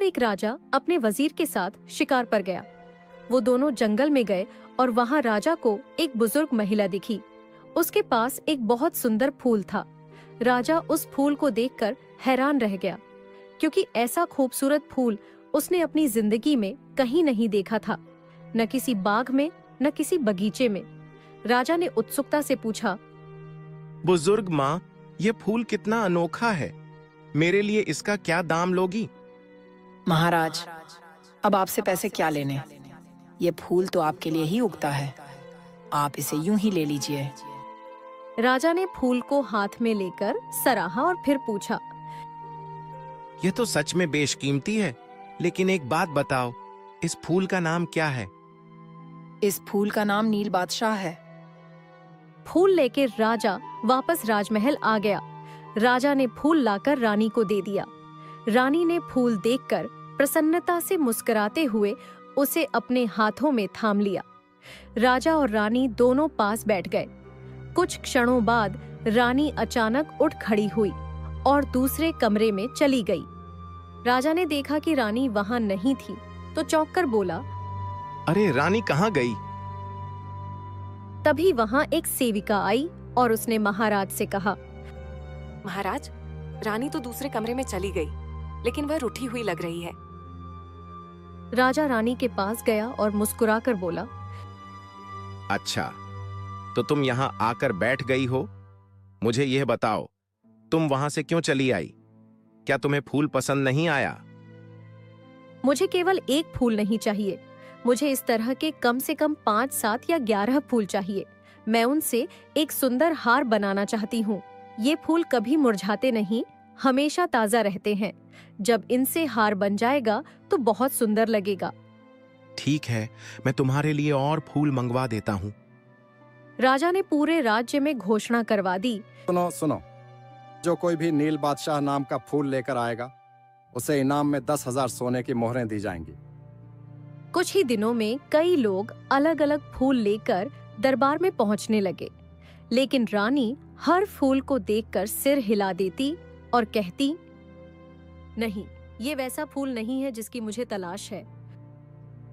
एक राजा अपने वजीर के साथ शिकार पर गया। वो दोनों जंगल में गए और वहाँ राजा को एक बुजुर्ग महिला दिखी। उसके पास एक बहुत सुंदर फूल था। राजा उस फूल को देखकर हैरान रह गया, क्योंकि ऐसा खूबसूरत फूल उसने अपनी जिंदगी में कहीं नहीं देखा था, न किसी बाग में न किसी बगीचे में। राजा ने उत्सुकता से पूछा, बुजुर्ग माँ, ये फूल कितना अनोखा है, मेरे लिए इसका क्या दाम लोगी? महाराज, अब आपसे पैसे क्या लेने? ये फूल तो आपके लिए ही उगता है, आप इसे यूं ही ले लीजिए। राजा ने फूल को हाथ में लेकर सराहा और फिर पूछा, यह तो सच में बेशकीमती है, लेकिन एक बात बताओ, इस फूल का नाम क्या है? इस फूल का नाम नील बादशाह है। फूल लेकर राजा वापस राजमहल आ गया। राजा ने फूल लाकर रानी को दे दिया। रानी ने फूल देखकर प्रसन्नता से मुस्कुराते हुए उसे अपने हाथों में थाम लिया। राजा और रानी दोनों पास बैठ गए। कुछ क्षणों बाद रानी अचानक उठ खड़ी हुई और दूसरे कमरे में चली गई। राजा ने देखा कि रानी वहां नहीं थी, तो चौंक कर बोला, अरे रानी कहाँ गई? तभी वहां एक सेविका आई और उसने महाराज से कहा, महाराज, रानी तो दूसरे कमरे में चली गई, लेकिन वह रूठी हुई लग रही है। राजा रानी के पास गया और मुस्कुराकर बोला, अच्छा, तो तुम यहाँ आकर बैठ गई हो। मुझे यह बताओ, तुम वहां से क्यों चली आई? क्या तुम्हें फूल पसंद नहीं आया? मुझे केवल एक फूल नहीं चाहिए, मुझे इस तरह के कम से कम 5, 7 या 11 फूल चाहिए। मैं उनसे एक सुंदर हार बनाना चाहती हूँ। ये फूल कभी मुरझाते नहीं, हमेशा ताजा रहते हैं। जब इनसे हार बन जाएगा तो बहुत सुंदर लगेगा। ठीक है, मैं तुम्हारे लिए और फूल मंगवा देता हूँ। राजा ने पूरे राज्य में घोषणा करवा दी, सुनो सुनो, जो कोई भी नील बादशाह नाम का फूल लेकर आएगा, उसे इनाम में 10,000 सोने की मोहरें दी जाएंगी। कुछ ही दिनों में कई लोग अलग अलग फूल लेकर दरबार में पहुंचने लगे, लेकिन रानी हर फूल को देखकर सिर हिला देती और कहती, नहीं, ये वैसा फूल नहीं है जिसकी मुझे तलाश है।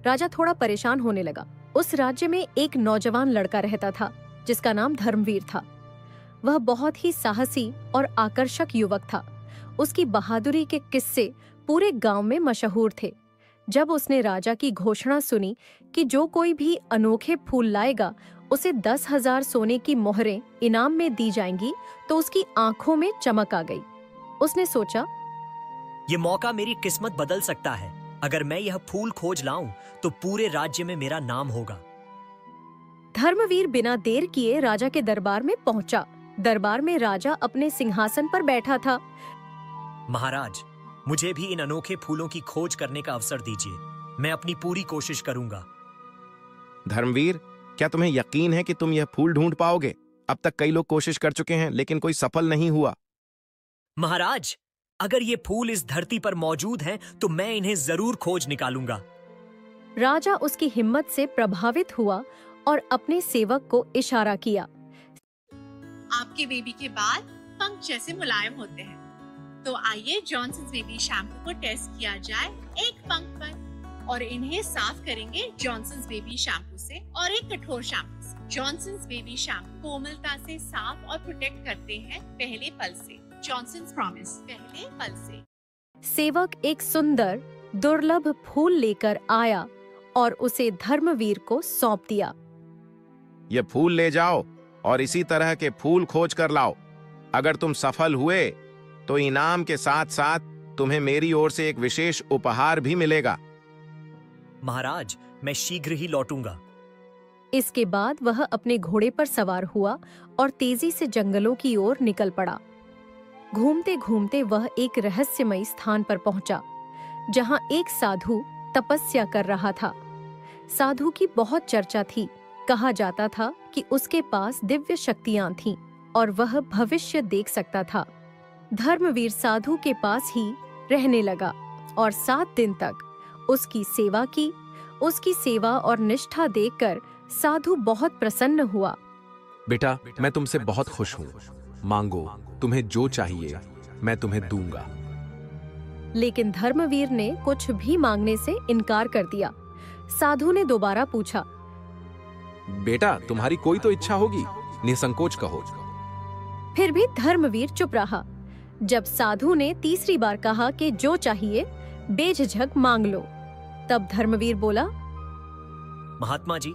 राजा थोड़ा परेशान होने लगा। उस राज्य में एक नौजवान लड़का रहता था जिसका नाम धर्मवीर था। वह बहुत ही साहसी और आकर्षक युवक था। उसकी बहादुरी के किस्से पूरे गांव में मशहूर थे। जब उसने राजा की घोषणा सुनी कि जो कोई भी अनोखे फूल लाएगा उसे 10,000 सोने की मोहरें इनाम में दी जाएंगी, तो उसकी आंखों में चमक आ गई। उसने सोचा, ये मौका मेरी किस्मत बदल सकता है। अगर मैं यह फूल खोज लाऊं तो पूरे राज्य में मेरा नाम होगा। धर्मवीर बिना देर किए राजा के दरबार में पहुंचा। दरबार में राजा अपने सिंहासन पर बैठा था। महाराज, मुझे भी इन अनोखे फूलों की खोज करने का अवसर दीजिए। मैं अपनी पूरी कोशिश करूंगा। धर्मवीर, क्या तुम्हें यकीन है कि तुम यह फूल ढूंढ पाओगे? अब तक कई लोग कोशिश कर चुके हैं, लेकिन कोई सफल नहीं हुआ। महाराज, अगर ये फूल इस धरती पर मौजूद हैं, तो मैं इन्हें जरूर खोज निकालूंगा। राजा उसकी हिम्मत से प्रभावित हुआ और अपने सेवक को इशारा किया, आपके बेबी के बाल पंख जैसे मुलायम होते हैं, तो आइए जॉनसन्स बेबी शैम्पू को टेस्ट किया जाए एक पंख पर, और इन्हें साफ करेंगे जॉनसन्स बेबी शैम्पू से और एक कठोर शैम्पू से। जॉनसन्स बेबी शैम्पू कोमलता से साफ और प्रोटेक्ट करते हैं पहले पल से। जॉनसन्स प्रॉमिस, पहले पल से। सेवक एक सुंदर दुर्लभ फूल लेकर आया और उसे धर्मवीर को सौंप दिया। ये फूल ले जाओ और इसी तरह के फूल खोज कर लाओ। अगर तुम सफल हुए तो इनाम के साथ साथ तुम्हें मेरी ओर से एक विशेष उपहार भी मिलेगा। महाराज, मैं शीघ्र ही लौटूंगा। इसके बाद वह अपने घोड़े पर सवार हुआ और तेजी से जंगलों की ओर निकल पड़ा। घूमते घूमते वह एक रहस्यमयी स्थान पर पहुंचा, जहां एक साधु तपस्या कर रहा था। साधु की बहुत चर्चा थी। कहा जाता था कि उसके पास दिव्य शक्तियां थीं और वह भविष्य देख सकता था। धर्मवीर साधु के पास ही रहने लगा और 7 दिन तक उसकी सेवा की। उसकी सेवा और निष्ठा देखकर साधु बहुत प्रसन्न हुआ। बेटा, मैं तुमसे बहुत खुश हूँ। मांगो, तुम्हें जो चाहिए मैं तुम्हें दूंगा। लेकिन धर्मवीर ने कुछ भी मांगने से इनकार कर दिया। साधु ने दोबारा पूछा, बेटा तुम्हारी कोई तो इच्छा होगी, निसंकोच कहो। फिर भी धर्मवीर चुप रहा। जब साधु ने तीसरी बार कहा कि जो चाहिए बेझिझक मांग लो, तब धर्मवीर बोला, महात्मा जी,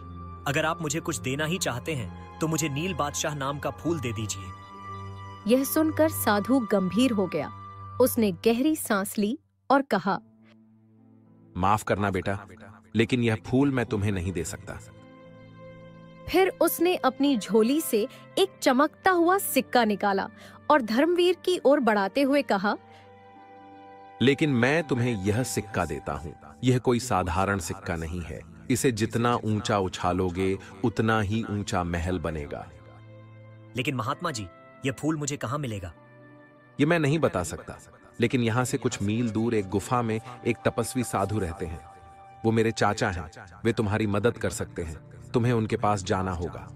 अगर आप मुझे कुछ देना ही चाहते हैं तो मुझे नील बादशाह नाम का फूल दे दीजिए। यह सुनकर साधु गंभीर हो गया। उसने गहरी सांस ली और कहा, माफ करना बेटा, लेकिन यह फूल मैं तुम्हें नहीं दे सकता। फिर उसने अपनी झोली से एक चमकता हुआ सिक्का निकाला और धर्मवीर की ओर बढ़ाते हुए कहा, लेकिन मैं तुम्हें यह सिक्का देता हूँ। यह कोई साधारण सिक्का नहीं है। इसे जितना ऊंचा उछालोगे उतना ही ऊंचा महल बनेगा। लेकिन महात्मा जी, यह फूल मुझे कहाँ मिलेगा? ये मैं नहीं बता सकता, लेकिन यहाँ से कुछ मील दूर एक गुफा में एक तपस्वी साधु रहते हैं। वो मेरे चाचा हैं। वे तुम्हारी मदद कर सकते हैं। तुम्हें उनके पास जाना होगा।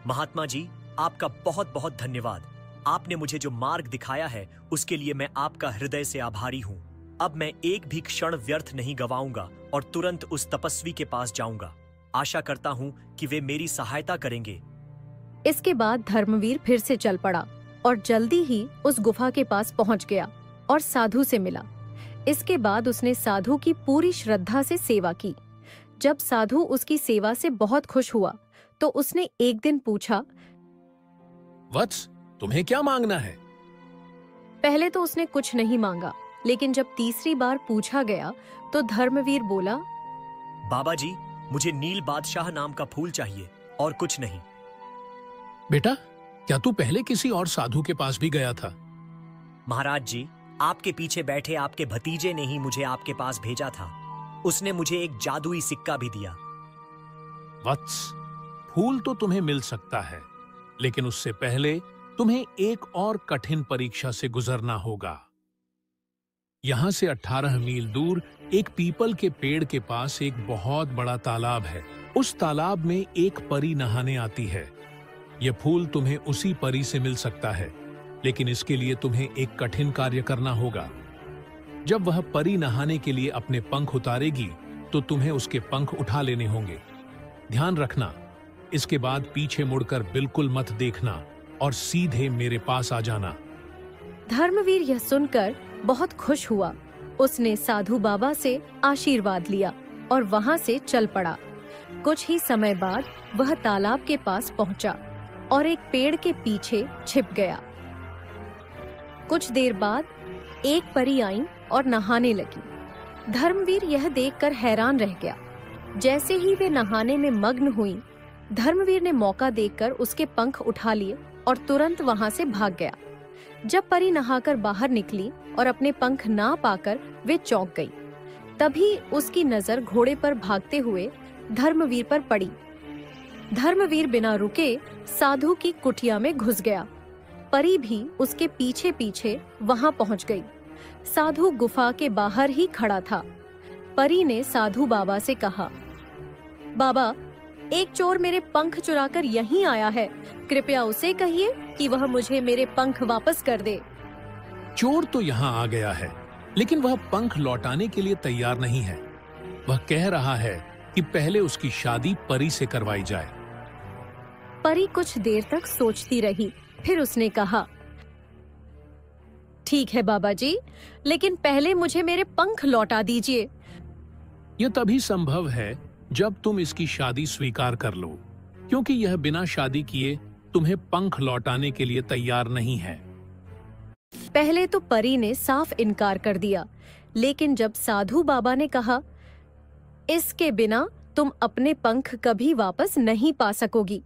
महात्मा जी, आपका बहुत बहुत धन्यवाद। आपने मुझे जो मार्ग दिखाया है उसके लिए मैं आपका हृदय से आभारी हूँ। अब मैं एक भी क्षण व्यर्थ नहीं गवाऊंगा और तुरंत उस तपस्वी के पास जाऊंगा। आशा करता हूँ कि वे मेरी सहायता करेंगे। इसके बाद धर्मवीर फिर से चल पड़ा और जल्दी ही उस गुफा के पास पहुंच गया और साधु से मिला। इसके बाद उसने साधु की पूरी श्रद्धा से सेवा की। जब साधु उसकी सेवा से बहुत खुश हुआ तो उसने एक दिन पूछा, वत्स, तुम्हें क्या मांगना है? पहले तो उसने कुछ नहीं मांगा, लेकिन जब तीसरी बार पूछा गया तो धर्मवीर बोला, बाबा जी, मुझे नील बादशाह नाम का फूल चाहिए और कुछ नहीं। बेटा, क्या तू पहले किसी और साधु के पास भी गया था? महाराज जी, आपके पीछे बैठे आपके भतीजे ने ही मुझे आपके पास भेजा था। उसने मुझे एक जादुई सिक्का भी दिया। वत्स, फूल तो तुम्हें मिल सकता है, लेकिन उससे पहले तुम्हें एक और कठिन परीक्षा से गुजरना होगा। यहां से 18 मील दूर एक पीपल के पेड़ के पास एक बहुत बड़ा तालाब है। उस तालाब में एक परी नहाने आती है। यह फूल तुम्हें उसी परी से मिल सकता है, लेकिन इसके लिए तुम्हें एक कठिन कार्य करना होगा। जब वह परी नहाने के लिए अपने पंख उतारेगी तो तुम्हें उसके पंख उठा लेने होंगे। ध्यान रखना, इसके बाद पीछे मुड़कर बिल्कुल मत देखना और सीधे मेरे पास आ जाना। धर्मवीर यह सुनकर बहुत खुश हुआ। उसने साधु बाबा से आशीर्वाद लिया और वहां से चल पड़ा। कुछ ही समय बाद वह तालाब के पास पहुंचा और एक पेड़ के पीछे छिप गया। कुछ देर बाद एक परी आई और नहाने लगी। धर्मवीर यह देखकर हैरान रह गया। जैसे ही वे नहाने में मग्न हुई, धर्मवीर ने मौका देखकर उसके पंख उठा लिए और तुरंत वहां से भाग गया। जब परी नहाकर बाहर निकली और अपने पंख ना पाकर वे चौंक गई। तभी उसकी नजर घोड़े पर भागते हुए धर्मवीर पर पड़ी। धर्मवीर बिना रुके साधु की कुटिया में घुस गया। परी भी उसके पीछे पीछे वहां पहुंच गई। साधु गुफा के बाहर ही खड़ा था। परी ने साधु बाबा से कहा, बाबा, एक चोर मेरे पंख चुराकर यहीं आया है। कृपया उसे कहिए कि वह मुझे मेरे पंख वापस कर दे। चोर तो यहाँ आ गया है, लेकिन वह पंख लौटाने के लिए तैयार नहीं है। वह कह रहा है कि पहले उसकी शादी परी से करवाई जाए। परी कुछ देर तक सोचती रही। फिर उसने कहा, ठीक है बाबा जी, लेकिन पहले मुझे मेरे पंख लौटा दीजिए। यह तभी संभव है जब तुम इसकी शादी स्वीकार कर लो, क्योंकि यह बिना शादी किए तुम्हें पंख लौटाने के लिए तैयार नहीं है। पहले तो परी ने साफ इनकार कर दिया, लेकिन जब साधु बाबा ने कहा, इसके बिना तुम अपने पंख कभी वापस नहीं पा सकोगी,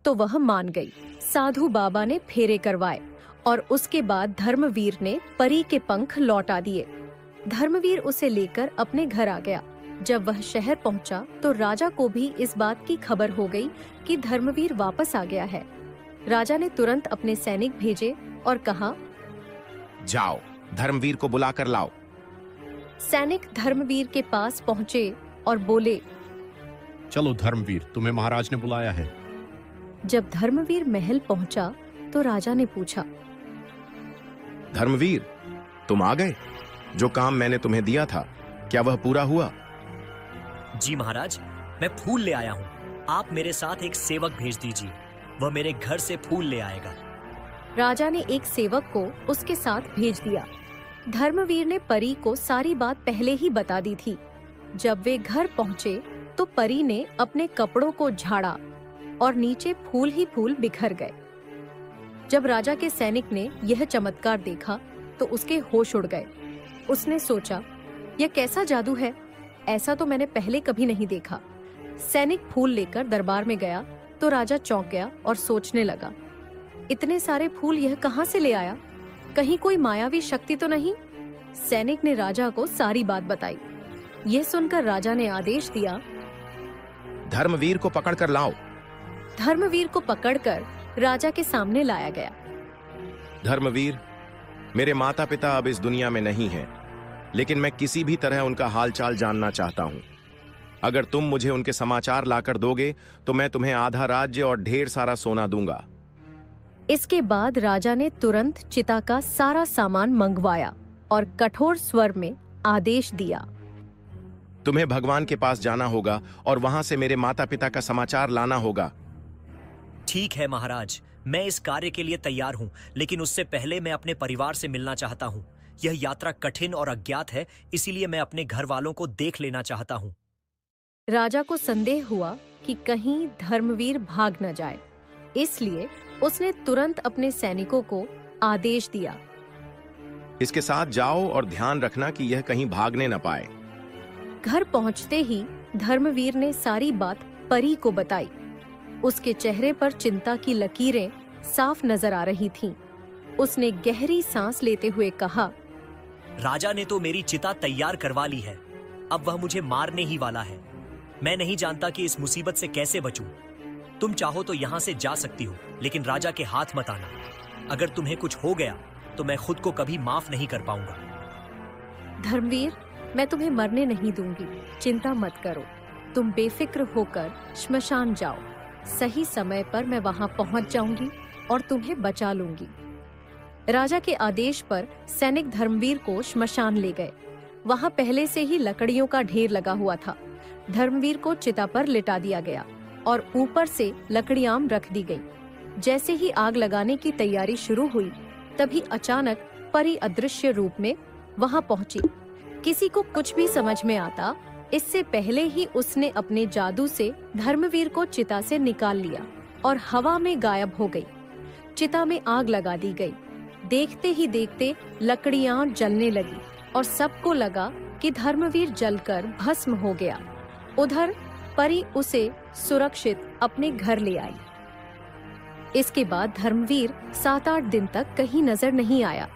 तो वह मान गई। साधु बाबा ने फेरे करवाए और उसके बाद धर्मवीर ने परी के पंख लौटा दिए। धर्मवीर उसे लेकर अपने घर आ गया। जब वह शहर पहुंचा तो राजा को भी इस बात की खबर हो गई कि धर्मवीर वापस आ गया है। राजा ने तुरंत अपने सैनिक भेजे और कहा, जाओ, धर्मवीर को बुला कर लाओ। सैनिक धर्मवीर के पास पहुंचे और बोले, चलो धर्मवीर, तुम्हें महाराज ने बुलाया है। जब धर्मवीर महल पहुंचा तो राजा ने पूछा, धर्मवीर, तुम आ गए? जो काम मैंने तुम्हें दिया था, क्या वह पूरा हुआ? जी महाराज, मैं फूल ले आया हूँ। आप मेरे साथ एक सेवक भेज दीजिए, वह मेरे घर से फूल ले आएगा। राजा ने एक सेवक को उसके साथ भेज दिया। धर्मवीर ने परी को सारी बात पहले ही बता दी थी। जब वे घर पहुँचे तो परी ने अपने कपड़ों को झाड़ा और नीचे फूल ही फूल बिखर गए। जब राजा के सैनिक ने यह चमत्कार देखा तो उसके होश उड़ गए। उसने सोचा, यह कैसा जादू है, ऐसा तो मैंने पहले कभी नहीं देखा। सैनिक फूल लेकर दरबार में गया तो राजा चौंक गया और सोचने लगा, इतने सारे फूल यह कहाँ से ले आया? कहीं कोई मायावी शक्ति तो नहीं? सैनिक ने राजा को सारी बात बताई। यह सुनकर राजा ने आदेश दिया, धर्मवीर को पकड़ कर लाओ। धर्मवीर को पकड़कर राजा के सामने लाया गया। धर्मवीर, मेरे माता पिता अब इस दुनिया में नहीं हैं, लेकिन मैं किसी भी तरह उनका हालचाल जानना चाहता हूं। अगर तुम मुझे उनके समाचार लाकर दोगे तो मैं तुम्हें आधा राज्य और ढेर सारा सोना दूंगा। इसके बाद राजा ने तुरंत चिता का सारा सामान मंगवाया और कठोर स्वर में आदेश दिया, तुम्हें भगवान के पास जाना होगा और वहां से मेरे माता पिता का समाचार लाना होगा। ठीक है महाराज, मैं इस कार्य के लिए तैयार हूँ, लेकिन उससे पहले मैं अपने परिवार से मिलना चाहता हूँ। यह यात्रा कठिन और अज्ञात है, इसीलिए मैं अपने घर वालों को देख लेना चाहता हूँ। राजा को संदेह हुआ कि कहीं धर्मवीर भाग न जाए, इसलिए उसने तुरंत अपने सैनिकों को आदेश दिया, इसके साथ जाओ और ध्यान रखना कि यह कहीं भागने न पाए। घर पहुंचते ही धर्मवीर ने सारी बात परी को बताई। उसके चेहरे पर चिंता की लकीरें साफ नजर आ रही थीं। उसने गहरी सांस लेते हुए कहा, राजा ने तो मेरी चिता तैयार करवा ली है, अब वह मुझे मारने ही वाला है। मैं नहीं जानता कि इस मुसीबत से कैसे बचूं। तुम चाहो तो यहाँ से जा सकती हो, लेकिन राजा के हाथ मत आना। अगर तुम्हें कुछ हो गया तो मैं खुद को कभी माफ नहीं कर पाऊंगा। धर्मवीर, मैं तुम्हें मरने नहीं दूंगी, चिंता मत करो। तुम बेफिक्र होकर श्मशान जाओ, सही समय पर मैं वहां पहुंच जाऊंगी और तुम्हें बचा लूंगी। राजा के आदेश पर सैनिक धर्मवीर को श्मशान ले गए। वहां पहले से ही लकड़ियों का ढेर लगा हुआ था। धर्मवीर को चिता पर लिटा दिया गया और ऊपर से लकड़ियां रख दी गई। जैसे ही आग लगाने की तैयारी शुरू हुई, तभी अचानक परी अदृश्य रूप में वहां पहुंची। किसी को कुछ भी समझ में आता, इससे पहले ही उसने अपने जादू से धर्मवीर को चिता से निकाल लिया और हवा में गायब हो गई। चिता में आग लगा दी गई। देखते ही देखते लकड़ियां जलने लगी और सबको लगा कि धर्मवीर जलकर भस्म हो गया। उधर परी उसे सुरक्षित अपने घर ले आई। इसके बाद धर्मवीर 7-8 दिन तक कहीं नजर नहीं आया।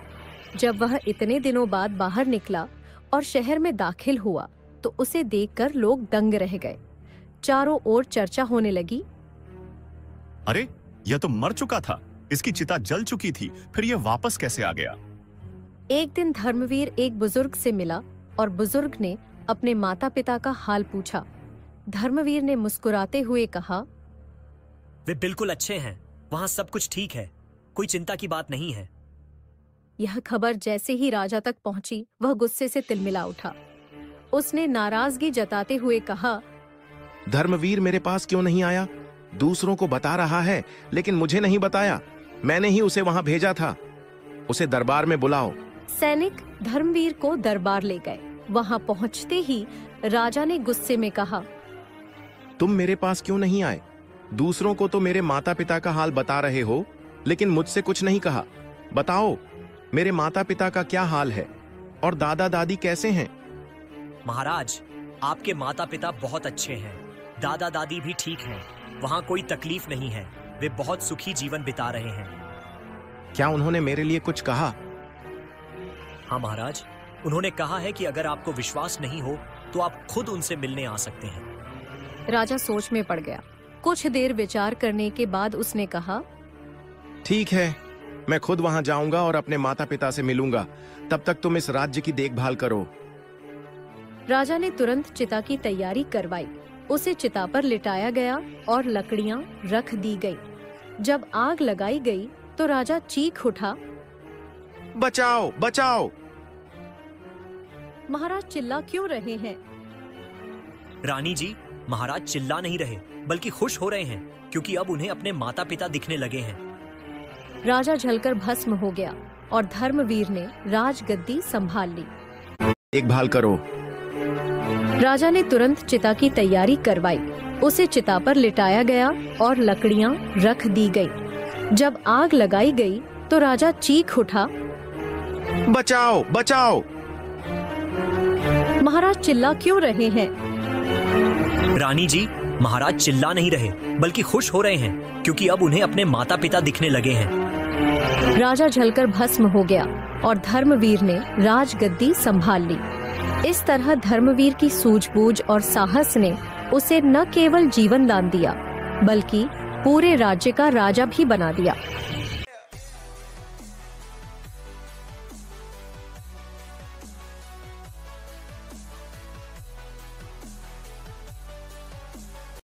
जब वह इतने दिनों बाद बाहर निकला और शहर में दाखिल हुआ तो उसे देखकर लोग दंग रह गए। चारों ओर चर्चा होने लगी, अरे यह तो मर चुका था, इसकी चिता जल चुकी थी, फिर यह वापस कैसे आ गया? एक दिन धर्मवीर एक बुजुर्ग से मिला और बुजुर्ग ने अपने माता पिता का हाल पूछा। धर्मवीर ने मुस्कुराते हुए कहा, वे बिल्कुल अच्छे हैं, वहाँ सब कुछ ठीक है, कोई चिंता की बात नहीं है। यह खबर जैसे ही राजा तक पहुंची, वह गुस्से से तिलमिला उठा। उसने नाराजगी जताते हुए कहा, धर्मवीर मेरे पास क्यों नहीं आया? दूसरों को बता रहा है, लेकिन मुझे नहीं बताया। मैंने ही उसे वहां भेजा था। उसे दरबार में बुलाओ। सैनिक धर्मवीर को दरबार ले गए। वहां पहुंचते ही राजा ने गुस्से में कहा, तुम मेरे पास क्यों नहीं आए? दूसरों को तो मेरे माता पिता का हाल बता रहे हो, लेकिन मुझसे कुछ नहीं कहा। बताओ, मेरे माता पिता का क्या हाल है और दादा दादी कैसे हैं? महाराज, आपके माता पिता बहुत अच्छे हैं, दादा दादी भी ठीक हैं, वहाँ कोई तकलीफ नहीं है, वे बहुत सुखी जीवन बिता रहे हैं। क्या उन्होंने मेरे लिए कुछ कहा? हाँ महाराज, उन्होंने कहा है कि अगर आपको विश्वास नहीं हो तो आप खुद उनसे मिलने आ सकते हैं। राजा सोच में पड़ गया। कुछ देर विचार करने के बाद उसने कहा, ठीक है, मैं खुद वहां जाऊंगा और अपने माता पिता से मिलूंगा। तब तक तुम इस राज्य की देखभाल करो। राजा ने तुरंत चिता की तैयारी करवाई। उसे चिता पर लिटाया गया और लकड़ियां रख दी गई। जब आग लगाई गई तो राजा चीख उठा, बचाओ, बचाओ! महाराज चिल्ला क्यों रहे हैं? रानी जी, महाराज चिल्ला नहीं रहे बल्कि खुश हो रहे हैं क्योंकि अब उन्हें अपने माता पिता दिखने लगे हैं। राजा जलकर भस्म हो गया और धर्मवीर ने राजगद्दी संभाल ली। देखभाल करो। राजा ने तुरंत चिता की तैयारी करवाई। उसे चिता पर लिटाया गया और लकड़ियां रख दी गई। जब आग लगाई गई तो राजा चीख उठा, बचाओ बचाओ। महाराज चिल्ला क्यों रहे हैं? रानी जी, महाराज चिल्ला नहीं रहे बल्कि खुश हो रहे हैं क्योंकि अब उन्हें अपने माता पिता दिखने लगे हैं। राजा जलकर भस्म हो गया और धर्मवीर ने राजगद्दी संभाल ली। इस तरह धर्मवीर की सूझबूझ और साहस ने उसे न केवल जीवन दान दिया बल्कि पूरे राज्य का राजा भी बना दिया।